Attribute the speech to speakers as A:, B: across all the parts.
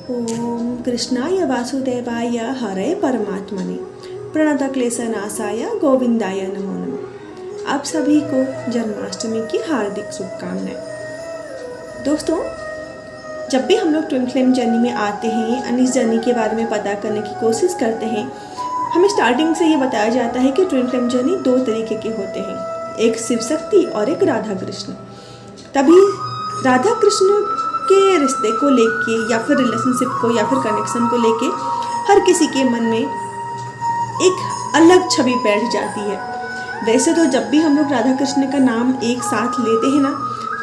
A: ओम कृष्णाय वासुदेवाय हरे परमात्मने प्रणतक्लेशनाशाय गोविंदाय नमो नमः। आप सभी को जन्माष्टमी की हार्दिक शुभकामनाएं। दोस्तों, जब भी हम लोग ट्विन फ्लेम जर्नी में आते हैं और इस जर्नी के बारे में पता करने की कोशिश करते हैं, हमें स्टार्टिंग से ये बताया जाता है कि ट्विन फ्लेम जर्नी दो तरीके के होते हैं, एक शिव शक्ति और एक राधा कृष्ण। तभी राधा कृष्ण के रिश्ते को लेके या फिर रिलेशनशिप को या फिर कनेक्शन को लेके हर किसी के मन में एक अलग छवि बैठ जाती है। वैसे तो जब भी हम लोग राधा कृष्ण का नाम एक साथ लेते हैं ना,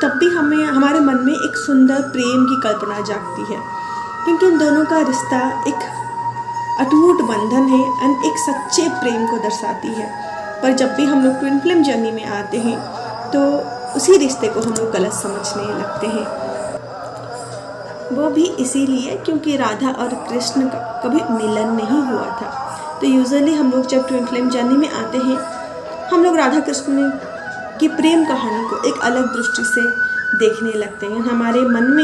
A: तब भी हमें हमारे मन में एक सुंदर प्रेम की कल्पना जागती है, क्योंकि उन दोनों का रिश्ता एक अटूट बंधन है और एक सच्चे प्रेम को दर्शाती है। पर जब भी हम लोग ट्विन फ्लेम जर्नी में आते हैं तो उसी रिश्ते को हम लोग गलत समझने लगते हैं। वो भी इसीलिए क्योंकि राधा और कृष्ण का कभी मिलन नहीं हुआ था। तो यूजुअली हम लोग जब ट्विन फ्लेम जर्नी में आते हैं, हम लोग राधा कृष्ण की प्रेम कहानी को एक अलग दृष्टि से देखने लगते हैं। हमारे मन में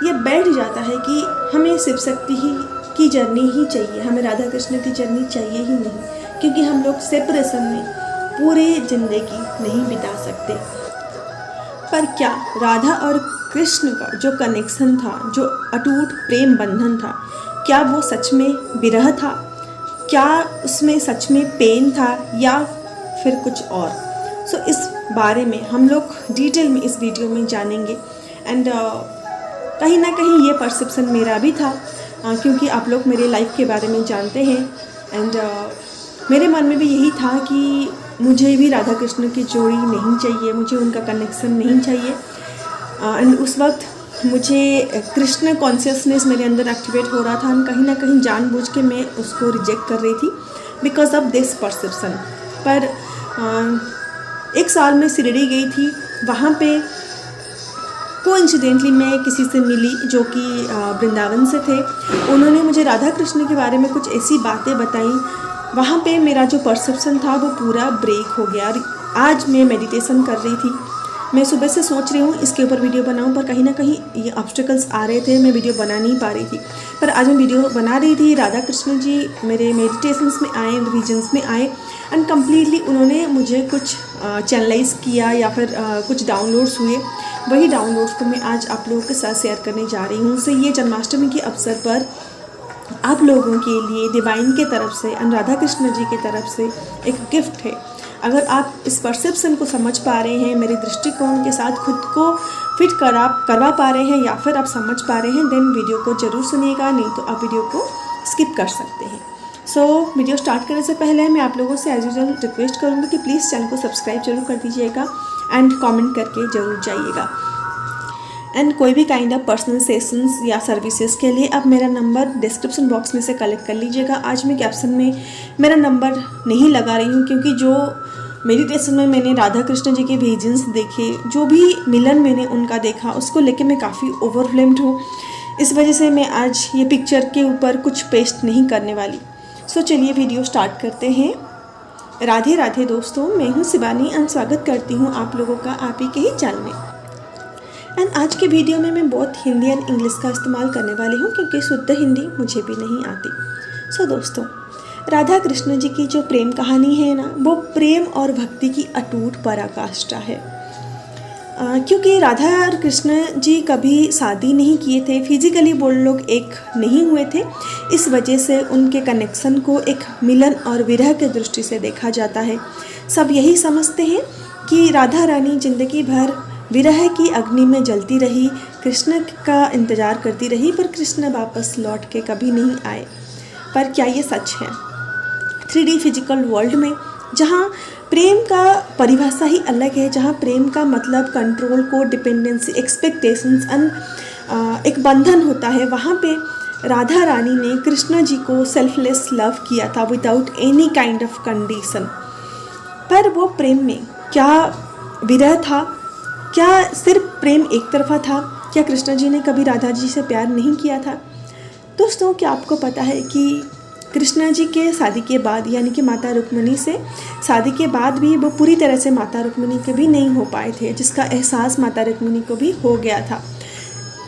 A: ये बैठ जाता है कि हमें शिव शक्ति ही की जर्नी ही चाहिए, हमें राधा कृष्ण की जर्नी चाहिए ही नहीं, क्योंकि हम लोग सेपरेशन में पूरी जिंदगी नहीं बिता सकते। पर क्या राधा और कृष्ण का जो कनेक्शन था, जो अटूट प्रेम बंधन था, क्या वो सच में विरह था? क्या उसमें सच में पेन था या फिर कुछ और? इस बारे में हम लोग डिटेल में इस वीडियो में जानेंगे। एंड कहीं ना कहीं ये परसेप्शन मेरा भी था, क्योंकि आप लोग मेरे लाइफ के बारे में जानते हैं। एंड मेरे मन में भी यही था कि मुझे भी राधा कृष्ण की जोड़ी नहीं चाहिए, मुझे उनका कनेक्शन नहीं चाहिए। एंड उस वक्त मुझे कृष्ण कॉन्शियसनेस मेरे अंदर एक्टिवेट हो रहा था, और कहीं ना कहीं जानबूझ के मैं उसको रिजेक्ट कर रही थी बिकॉज ऑफ दिस परसेप्शन। पर एक साल में शिरडी गई थी, वहाँ पे कोइंसिडेंटली मैं किसी से मिली जो कि वृंदावन से थे। उन्होंने मुझे राधा कृष्ण के बारे में कुछ ऐसी बातें बताई, वहाँ पे मेरा जो परसेप्शन था वो पूरा ब्रेक हो गया। आज मैं मेडिटेशन कर रही थी, मैं सुबह से सोच रही हूँ इसके ऊपर वीडियो बनाऊँ, पर कहीं ना कहीं ये ऑब्स्टिकल्स आ रहे थे, मैं वीडियो बना नहीं पा रही थी। पर आज मैं वीडियो बना रही थी, राधा कृष्ण जी मेरे मेडिटेशंस में आए, विजन्स में आए, एंड कम्प्लीटली उन्होंने मुझे कुछ चैनलाइज किया या फिर कुछ डाउनलोड्स हुए। वही डाउनलोड्स को मैं आज आप लोगों के साथ शेयर करने जा रही हूँ। ये जन्माष्टमी के अवसर पर आप लोगों के लिए डिवाइन के तरफ से और राधा कृष्ण जी की तरफ से एक गिफ्ट है। अगर आप इस परसेप्शन को समझ पा रहे हैं, मेरे दृष्टिकोण के साथ खुद को फिट करवा पा रहे हैं, या फिर आप समझ पा रहे हैं, देन वीडियो को ज़रूर सुनिएगा, नहीं तो आप वीडियो को स्किप कर सकते हैं। वीडियो स्टार्ट करने से पहले मैं आप लोगों से एज यूजुअल रिक्वेस्ट करूँगी कि प्लीज़ चैनल को सब्सक्राइब जरूर कर दीजिएगा एंड कमेंट करके ज़रूर जाइएगा। एंड कोई भी काइंड ऑफ पर्सनल सेशंस या सर्विसेज के लिए आप मेरा नंबर डिस्क्रिप्शन बॉक्स में से कलेक्ट कर लीजिएगा। आज मैं कैप्शन में मेरा नंबर नहीं लगा रही हूँ, क्योंकि जो मेडिटेशन में मैंने राधा कृष्ण जी के विजन्स देखे, जो भी मिलन मैंने उनका देखा, उसको लेके मैं काफ़ी ओवरवेल्म्ड हूँ। इस वजह से मैं आज ये पिक्चर के ऊपर कुछ पेस्ट नहीं करने वाली। चलिए वीडियो स्टार्ट करते हैं। राधे राधे दोस्तों, मैं हूँ शिवानी और स्वागत करती हूँ आप लोगों का आप ही के ही चैनल में। एंड आज के वीडियो में मैं बहुत हिंदी एंड इंग्लिश का इस्तेमाल करने वाली हूँ, क्योंकि शुद्ध हिंदी मुझे भी नहीं आती। दोस्तों, राधा कृष्ण जी की जो प्रेम कहानी है ना, वो प्रेम और भक्ति की अटूट पराकाष्ठा है। क्योंकि राधा और कृष्ण जी कभी शादी नहीं किए थे, फिजिकली वो लोग एक नहीं हुए थे, इस वजह से उनके कनेक्शन को एक मिलन और विरह के दृष्टि से देखा जाता है। सब यही समझते हैं कि राधा रानी जिंदगी भर विरह की अग्नि में जलती रही, कृष्ण का इंतज़ार करती रही, पर कृष्ण वापस लौट के कभी नहीं आए। पर क्या ये सच है? 3D फिजिकल वर्ल्ड में, जहाँ प्रेम का परिभाषा ही अलग है, जहाँ प्रेम का मतलब कंट्रोल को, डिपेंडेंसी, एक्सपेक्टेशंस एंड एक बंधन होता है, वहाँ पे राधा रानी ने कृष्ण जी को सेल्फलेस लव किया था without any kind of condition. पर वो प्रेम में क्या विरह था? क्या सिर्फ प्रेम एक तरफा था? क्या कृष्ण जी ने कभी राधा जी से प्यार नहीं किया था? दोस्तों, क्या आपको पता है कि कृष्णा जी के शादी के बाद, यानी कि माता रुक्मिणी से शादी के बाद भी वो पूरी तरह से माता रुक्मिणी के भी नहीं हो पाए थे, जिसका एहसास माता रुक्मिणी को भी हो गया था।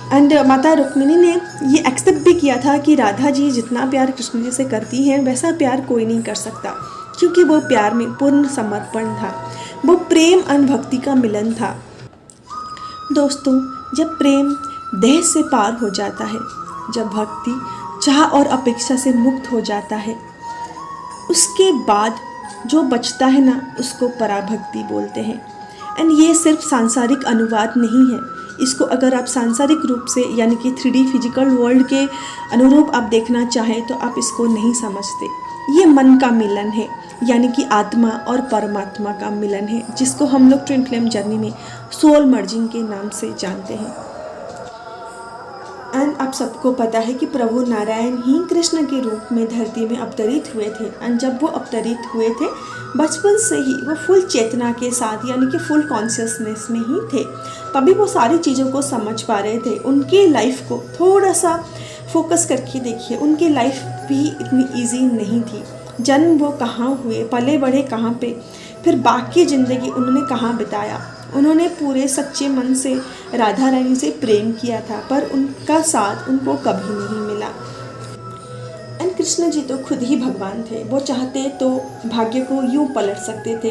A: एंड माता रुक्मिणी ने ये एक्सेप्ट भी किया था कि राधा जी जितना प्यार कृष्ण जी से करती हैं वैसा प्यार कोई नहीं कर सकता, क्योंकि वो प्यार में पूर्ण समर्पण था, वो प्रेम और भक्ति का मिलन था। दोस्तों, जब प्रेम देह से पार हो जाता है, जब भक्ति चाह और अपेक्षा से मुक्त हो जाता है, उसके बाद जो बचता है ना, उसको पराभक्ति बोलते हैं। एंड ये सिर्फ सांसारिक अनुवाद नहीं है, इसको अगर आप सांसारिक रूप से यानी कि 3D फिजिकल वर्ल्ड के अनुरूप आप देखना चाहें तो आप इसको नहीं समझते। ये मन का मिलन है, यानी कि आत्मा और परमात्मा का मिलन है, जिसको हम लोग ट्विन फ्लेम जर्नी में सोल मर्जिंग के नाम से जानते हैं। एंड आप सबको पता है कि प्रभु नारायण ही कृष्ण के रूप में धरती में अवतरित हुए थे। एंड जब वो अवतरित हुए थे, बचपन से ही वो फुल चेतना के साथ यानी कि फुल कॉन्शियसनेस में ही थे, तभी वो सारी चीज़ों को समझ पा रहे थे। उनके लाइफ को थोड़ा सा फोकस करके देखिए, उनकी लाइफ भी इतनी ईजी नहीं थी। जन्म वो कहाँ हुए, पले बढ़े कहाँ पे, फिर बाकी ज़िंदगी उन्होंने कहाँ बिताया। उन्होंने पूरे सच्चे मन से राधा रानी से प्रेम किया था, पर उनका साथ उनको कभी नहीं मिला। एंड कृष्ण जी तो खुद ही भगवान थे, वो चाहते तो भाग्य को यूँ पलट सकते थे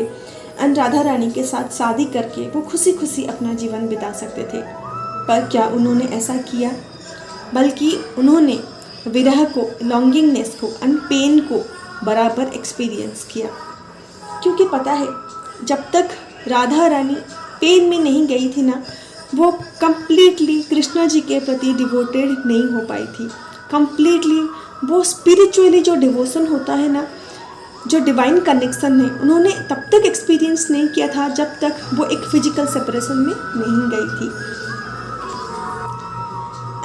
A: एंड राधा रानी के साथ शादी करके वो खुशी खुशी अपना जीवन बिता सकते थे। पर क्या उन्होंने ऐसा किया? बल्कि उन्होंने विरह को, लॉन्गिंगनेस को एंड पेन को बराबर एक्सपीरियंस किया, क्योंकि पता है जब तक राधा रानी पेन में नहीं गई थी ना, वो कंप्लीटली कृष्ण जी के प्रति डिवोटेड नहीं हो पाई थी। कंप्लीटली वो स्पिरिचुअली जो डिवोशन होता है ना, जो डिवाइन कनेक्शन है, उन्होंने तब तक एक्सपीरियंस नहीं किया था जब तक वो एक फिजिकल सेपरेशन में नहीं गई थी।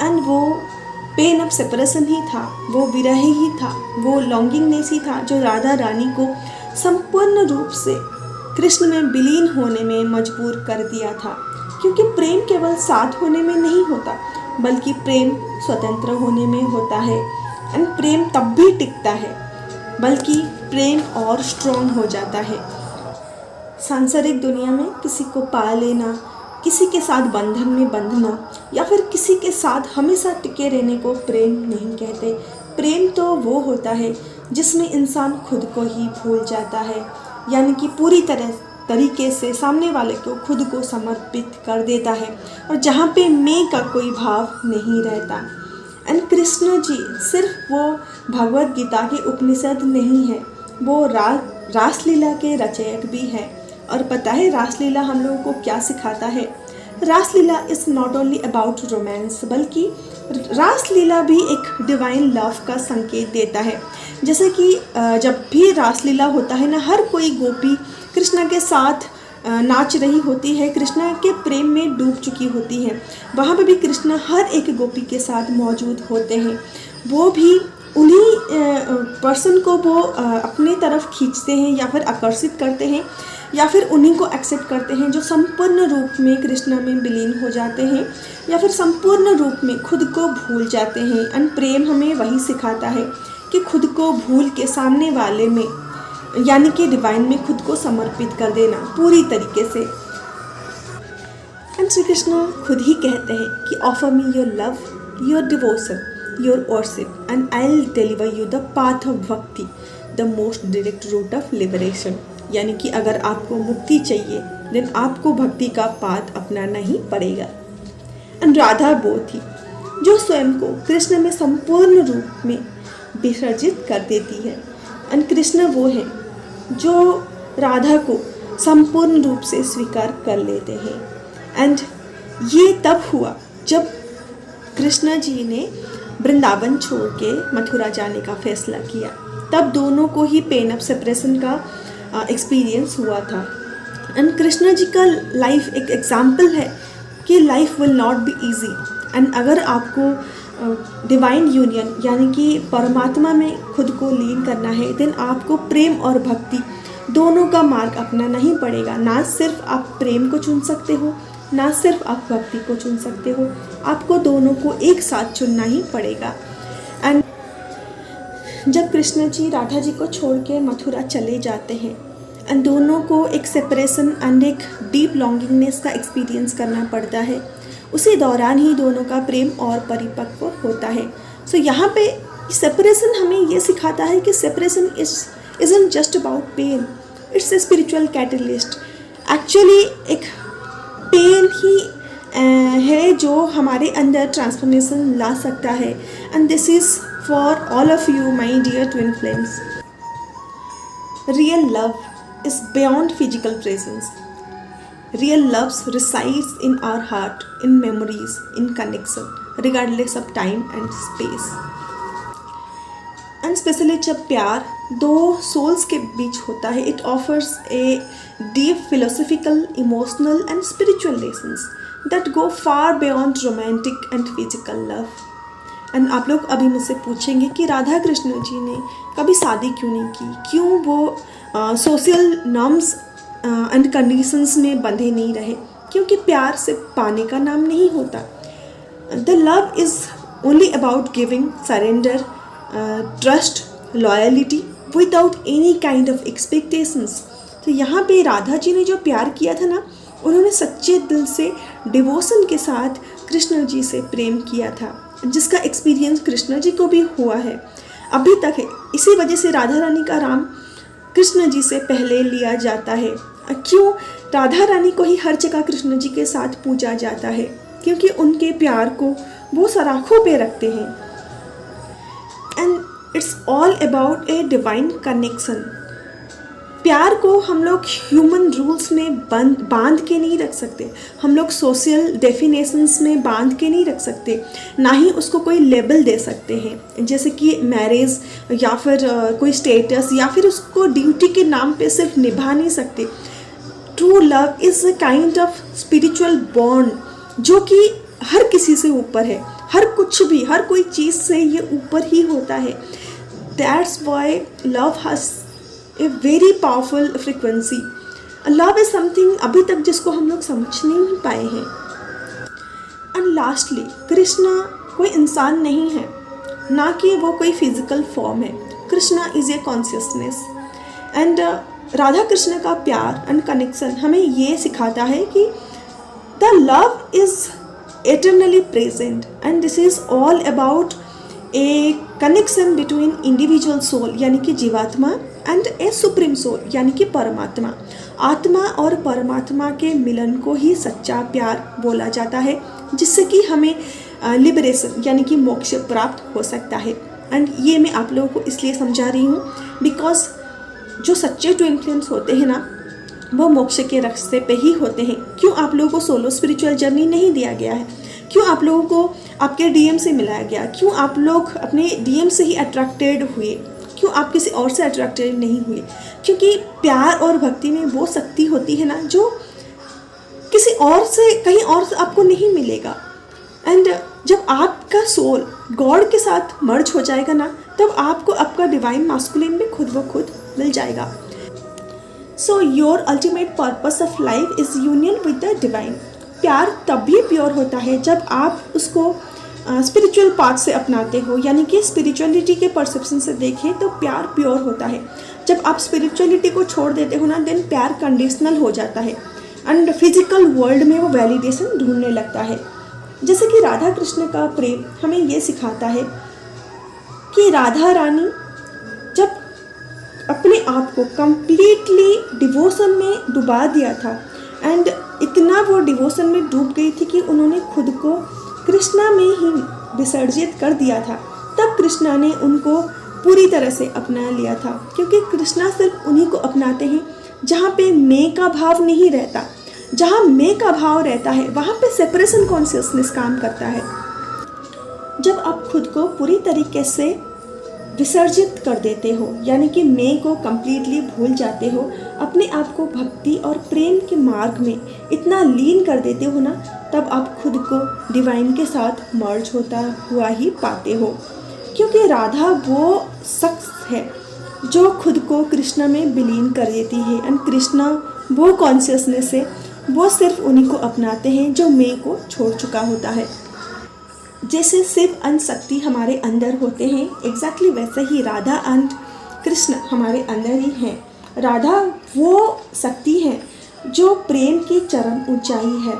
A: एंड वो पेन ऑफ सेपरेशन ही था, वो विरह ही था, वो लॉन्गिंगनेस ही था जो राधा रानी को संपूर्ण रूप से कृष्ण में विलीन होने में मजबूर कर दिया था। क्योंकि प्रेम केवल साथ होने में नहीं होता, बल्कि प्रेम स्वतंत्र होने में होता है। एंड प्रेम तब भी टिकता है, बल्कि प्रेम और स्ट्रॉन्ग हो जाता है। सांसारिक दुनिया में किसी को पा लेना, किसी के साथ बंधन में बंधना या फिर किसी के साथ हमेशा टिके रहने को प्रेम नहीं कहते। प्रेम तो वो होता है जिसमें इंसान खुद को ही भूल जाता है, यानी कि पूरी तरीके से सामने वाले को खुद को समर्पित कर देता है, और जहाँ पे मैं का कोई भाव नहीं रहता। एंड कृष्ण जी सिर्फ वो भगवत गीता के उपनिषद नहीं है, वो रासलीला के रचयक भी है। और पता है रासलीला हम लोगों को क्या सिखाता है? Raslila is not only about romance, बल्कि रासलीला भी एक डिवाइन लव का संकेत देता है। जैसे कि जब भी रासलीला होता है ना, हर कोई गोपी कृष्णा के साथ नाच रही होती है, कृष्णा के प्रेम में डूब चुकी होती है। वहाँ पे भी कृष्णा हर एक गोपी के साथ मौजूद होते हैं। वो भी उन्हीं पर्सन को वो अपने तरफ खींचते हैं या फिर आकर्षित करते हैं, या फिर उन्हीं को एक्सेप्ट करते हैं जो संपूर्ण रूप में कृष्णा में विलीन हो जाते हैं, या फिर संपूर्ण रूप में खुद को भूल जाते हैं। एंड प्रेम हमें वही सिखाता है कि खुद को भूल के सामने वाले में, यानी कि डिवाइन में खुद को समर्पित कर देना पूरी तरीके से। एंड श्री कृष्ण खुद ही कहते हैं कि offer me your love, your devotion, your worship and I will deliver you the path of bhakti, the most direct route of liberation. यानी कि अगर आपको मुक्ति चाहिए देन आपको भक्ति का पाथ अपनाना ही पड़ेगा। एंड राधा वो थी जो स्वयं को कृष्ण में संपूर्ण रूप में विसर्जित कर देती है। एंड कृष्ण वो है जो राधा को संपूर्ण रूप से स्वीकार कर लेते हैं। एंड ये तब हुआ जब कृष्ण जी ने वृंदावन छोड़ के मथुरा जाने का फैसला किया। तब दोनों को ही पेन ऑफ सेपरेशन का एक्सपीरियंस हुआ था। एंड कृष्ण जी का लाइफ एक एग्जाम्पल है कि life will not be easy. And अगर आपको डिवाइन यूनियन यानी कि परमात्मा में खुद को लीन करना है, देन आपको प्रेम और भक्ति दोनों का मार्ग अपनाना ही पड़ेगा। ना सिर्फ आप प्रेम को चुन सकते हो, ना सिर्फ आप भक्ति को चुन सकते हो, आपको दोनों को एक साथ चुनना ही पड़ेगा। एंड जब कृष्ण जी राधा जी को छोड़ के मथुरा चले जाते हैं एंड दोनों को एक सेपरेशन एंड एक डीप लॉन्गिंगनेस का एक्सपीरियंस करना पड़ता है, उसी दौरान ही दोनों का प्रेम और परिपक्व होता है। सो यहाँ पे सेपरेशन हमें ये सिखाता है कि separation isn't just about pain, it's a spiritual catalyst। Actually एक पेन ही है जो हमारे अंदर ट्रांसफॉर्मेशन ला सकता है। And this is for all of you my dear twin flames. Real love is beyond physical presence. Real love resides in our heart, in memories, in connection, regardless of time and space। And specially जब प्यार दो souls के बीच होता है, it offers a deep philosophical, emotional and spiritual lessons that go far beyond romantic and physical love. And आप लोग अभी मुझसे पूछेंगे कि राधा कृष्ण जी ने कभी शादी क्यों नहीं की, क्यों वो सोशल नॉर्म्स एंड कंडीशंस में बंधे नहीं रहे? क्योंकि प्यार सिर्फ पाने का नाम नहीं होता। The love is only about giving, surrender, trust, loyalty without any kind of expectations. तो यहाँ पे राधा जी ने जो प्यार किया था ना, उन्होंने सच्चे दिल से डिवोशन के साथ कृष्ण जी से प्रेम किया था, जिसका एक्सपीरियंस कृष्ण जी को भी हुआ है, अभी तक है। इसी वजह से राधा रानी का नाम कृष्ण जी से पहले लिया जाता है। क्यों राधा रानी को ही हर जगह कृष्ण जी के साथ पूजा जाता है? क्योंकि उनके प्यार को वो सराखों पे रखते हैं। And it's all about a divine connection. प्यार को हम लोग ह्यूमन रूल्स में बांध के नहीं रख सकते, हम लोग सोशल डेफिनेशंस में बांध के नहीं रख सकते, ना ही उसको कोई लेबल दे सकते हैं, जैसे कि मैरिज या फिर कोई स्टेटस, या फिर उसको ड्यूटी के नाम पे सिर्फ निभा नहीं सकते। True love is a kind of spiritual bond जो कि हर किसी से ऊपर है, हर कुछ भी, हर कोई चीज़ से ये ऊपर ही होता है। That's why love has a very powerful frequency. Love is something अभी तक जिसको हम लोग समझ नहीं पाए हैं। एंड लास्टली, कृष्णा कोई इंसान नहीं है, ना कि वो कोई फिजिकल फॉर्म है। Krishna is a consciousness. And Radha Krishna का प्यार एंड कनेक्शन हमें ये सिखाता है कि the love is eternally present, and this is all about a connection between individual soul यानी कि जीवात्मा and a supreme soul यानी कि परमात्मा। आत्मा और परमात्मा के मिलन को ही सच्चा प्यार बोला जाता है, जिससे कि हमें लिबरेशन यानी कि मोक्ष प्राप्त हो सकता है। एंड ये मैं आप लोगों को इसलिए समझा रही हूँ बिकॉज जो सच्चे ट्विन फ्लेम्स होते हैं ना, वो मोक्ष के रास्ते पे ही होते हैं। क्यों आप लोगों को सोलो स्पिरिचुअल जर्नी नहीं दिया गया है? क्यों आप लोगों को आपके डीएम से मिलाया गया? क्यों आप लोग अपने डीएम से ही अट्रैक्टेड हुए? क्यों आप किसी और से अट्रैक्टेड नहीं हुए? क्योंकि प्यार और भक्ति में वो शक्ति होती है ना, जो किसी और से, कहीं और से आपको नहीं मिलेगा। एंड जब आपका सोल गॉड के साथ मर्ज हो जाएगा ना, तब आपको आपका डिवाइन मास्कुलिन में खुद ब खुद मिल जाएगा। So your ultimate purpose of life is union with the divine. प्यार तभी प्योर होता है जब आप उसको स्पिरिचुअल पाथ से अपनाते हो, यानी कि स्पिरिचुअलिटी के परसेप्शन से देखें तो प्यार प्योर होता है। जब आप स्पिरिचुअलिटी को छोड़ देते हो ना, देन प्यार कंडीशनल हो जाता है एंड फिजिकल वर्ल्ड में वो वैलिडेशन ढूंढने लगता है। जैसे कि राधा कृष्ण का प्रेम हमें ये सिखाता है कि राधा रानी जब अपने आप को कंप्लीटली डिवोशन में डुबा दिया था, एंड इतना वो डिवोशन में डूब गई थी कि उन्होंने खुद को कृष्णा में ही विसर्जित कर दिया था। तब कृष्णा ने उनको पूरी तरह से अपना लिया था, क्योंकि कृष्णा सिर्फ उन्हीं को अपनाते हैं जहाँ पे मैं का भाव नहीं रहता। जहाँ मैं का भाव रहता है वहाँ पे सेपरेशन कॉन्शियसनेस काम करता है। जब आप खुद को पूरी तरीके से विसर्जित कर देते हो, यानी कि मैं को कम्प्लीटली भूल जाते हो, अपने आप को भक्ति और प्रेम के मार्ग में इतना लीन कर देते हो ना, तब आप खुद को डिवाइन के साथ मर्ज होता हुआ ही पाते हो। क्योंकि राधा वो शख्स है जो खुद को कृष्णा में विलीन कर देती है, एंड कृष्णा वो कॉन्शियसनेस है, वो सिर्फ उन्हीं को अपनाते हैं जो मैं को छोड़ चुका होता है। जैसे शिव एंड शक्ति हमारे अंदर होते हैं, एग्जैक्टली वैसे ही राधा एंड कृष्ण हमारे अंदर ही हैं। राधा वो शक्ति है जो प्रेम की चरम ऊंचाई है,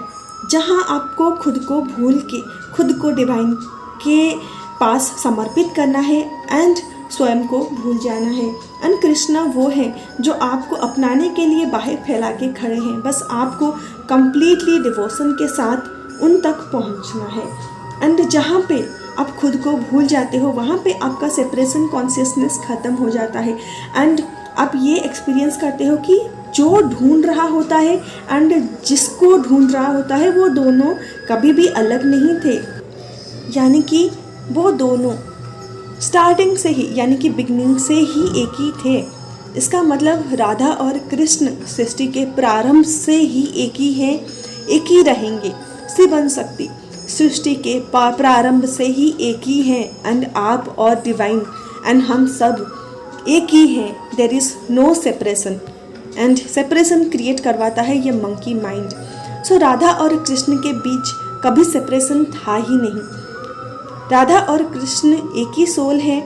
A: जहाँ आपको खुद को भूल के खुद को डिवाइन के पास समर्पित करना है एंड स्वयं को भूल जाना है। एंड कृष्णा वो है जो आपको अपनाने के लिए बाहें फैला के खड़े हैं, बस आपको कंप्लीटली डिवोशन के साथ उन तक पहुंचना है। एंड जहाँ पे आप खुद को भूल जाते हो वहाँ पे आपका सेपरेशन कॉन्शियसनेस ख़त्म हो जाता है एंड आप ये एक्सपीरियंस करते हो कि जो ढूंढ रहा होता है एंड जिसको ढूंढ रहा होता है वो दोनों कभी भी अलग नहीं थे, यानी कि वो दोनों स्टार्टिंग से ही यानी कि बिगनिंग से ही एक ही थे। इसका मतलब राधा और कृष्ण सृष्टि के प्रारंभ से ही एक ही हैं, एक ही रहेंगे। शिव शक्ति सृष्टि के प्रारंभ से ही एक ही हैं एंड आप और डिवाइन एंड हम सब एक ही हैं। There is no separation and separation create करवाता है ये मंकी माइंड। सो राधा और कृष्ण के बीच कभी सेपरेशन था ही नहीं। राधा और कृष्ण एक ही सोल है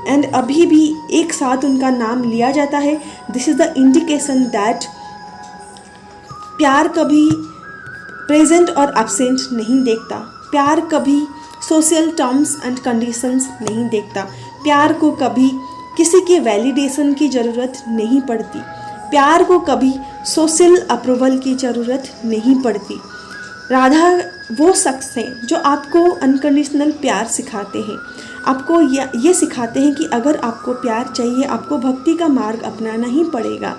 A: एंड अभी भी एक साथ उनका नाम लिया जाता है। This is the indication that प्यार कभी प्रेजेंट और एब्सेंट नहीं देखता, प्यार कभी सोशल टर्म्स एंड कंडीशंस नहीं देखता, प्यार को कभी किसी के वैलिडेशन की ज़रूरत नहीं पड़ती, प्यार को कभी सोशल अप्रूवल की ज़रूरत नहीं पड़ती। राधा वो शख्स हैं जो आपको अनकंडीशनल प्यार सिखाते हैं, आपको ये सिखाते हैं कि अगर आपको प्यार चाहिए आपको भक्ति का मार्ग अपनाना ही पड़ेगा।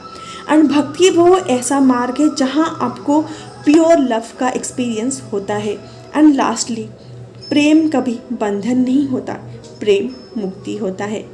A: एंड भक्ति वो ऐसा मार्ग है जहाँ आपको प्योर लव का एक्सपीरियंस होता है। एंड लास्टली प्रेम कभी बंधन नहीं होता, प्रेम मुक्ति होता है।